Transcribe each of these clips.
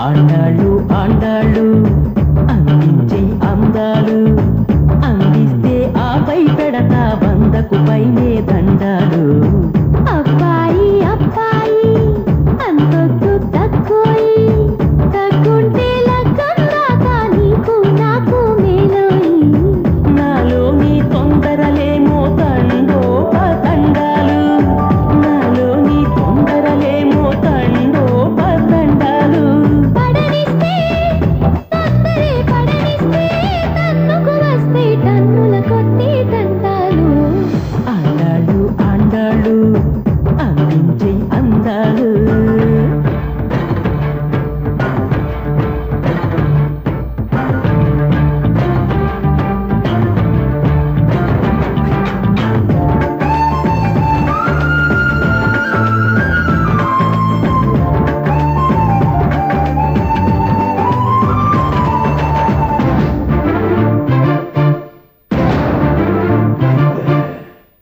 ఆండాళ్ళు ఆండాళ్ళు అందించే అందాలు అందిస్తే ఆపై పెడతా 100కు పైనే దండాలు. అబ్బాయి అబ్బాయి అంతొద్దు తక్కువయి తగ్గుంటే లగ్గం దాకా నీకు నాకు మేలోయి. నాలోని తొందరలేమో తండో పతండాలు, నాలోని తొందరలేమో తండో పతండాలు. పడనిస్తే తొందరే పడనిస్తే తన్నుకు వస్తే టన్నుల కొద్ది దండాలు. ఆండాళ్ళు ఆండాళ్ళు అందించే అందాలు.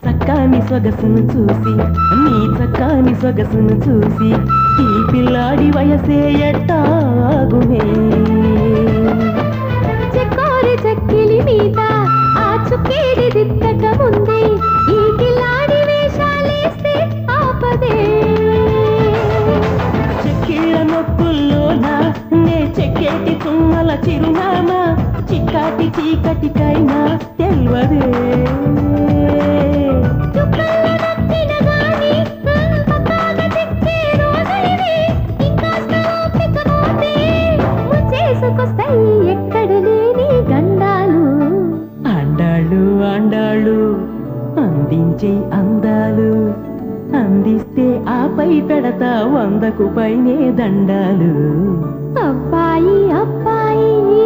చక్కాని సొగసును చూసి నీ చక్కాని సొగసును చూసి ఈ పిల్లాడి వయసే ఎట్టాగునే. చెక్కోరి చెక్కిలి మీద ఆ చుక్కేడి దిద్దక ముందే ఈ కిలాడి వేషాలేస్తే ఆపదే. చెక్కిళ్ళ నొప్పుల్లోన నే చెక్కేటి తుమ్మల చిరునామా చిక్కాటి చీకటికైనా తెల్వదే. చుక్కల్లో నచ్చిన గాని పక్కాగా చిక్కే రోజులివి. ఇంకాస్త ఓపిక పోతే ముచ్చేసుకొస్తాయి ఎక్కడ లేని గండాలు. ఆండాళ్ళు ఆండాళ్ళు అందించే అందాలు అందిస్తే ఆపై పెడతా 100కు పైనే దండాలు. అబ్బాయి అబ్బాయి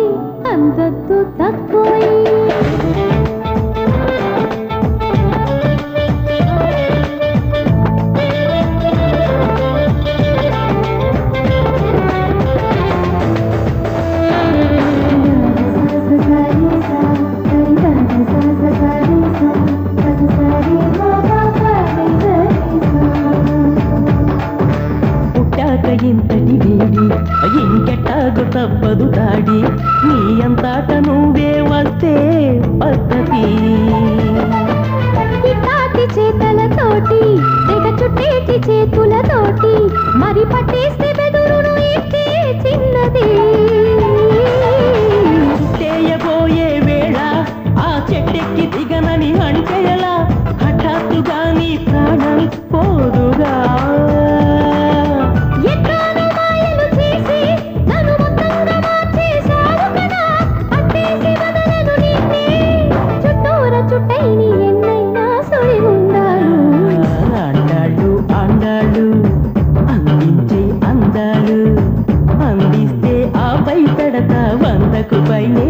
అందొద్దు తక్కువయి. పుట్టాక ఇంతటి వేడి ఇంకెట్టాగు తప్పదు దాడి నీ అంతట నువ్వే వస్తే పద్ధతి. ఇటాటి చేతలతోటి తెగ చుట్టేటి చేతులతోటి మరి పట్టేస్తే బెదురును ఇట్టే చిన్నది. చేయబోయే వేళ ఆ చెట్టెక్కి దిగనని అంటే ఎలా హఠాత్తుగా నీ ప్రాణం పోదుగా. ఎట్లానో మాయలు చేసి నన్ను మొత్తంగా మార్చేశావు కదా. పట్టేసి వదలను నిన్నే చుట్టూర చుట్టైని ఎన్నైనా సుడి ఉండాలు. ఆండాళ్ళు ఆండాళ్ళు అందించే అందాలు అందిస్తే ఆపై పెడతా 100కు పైనే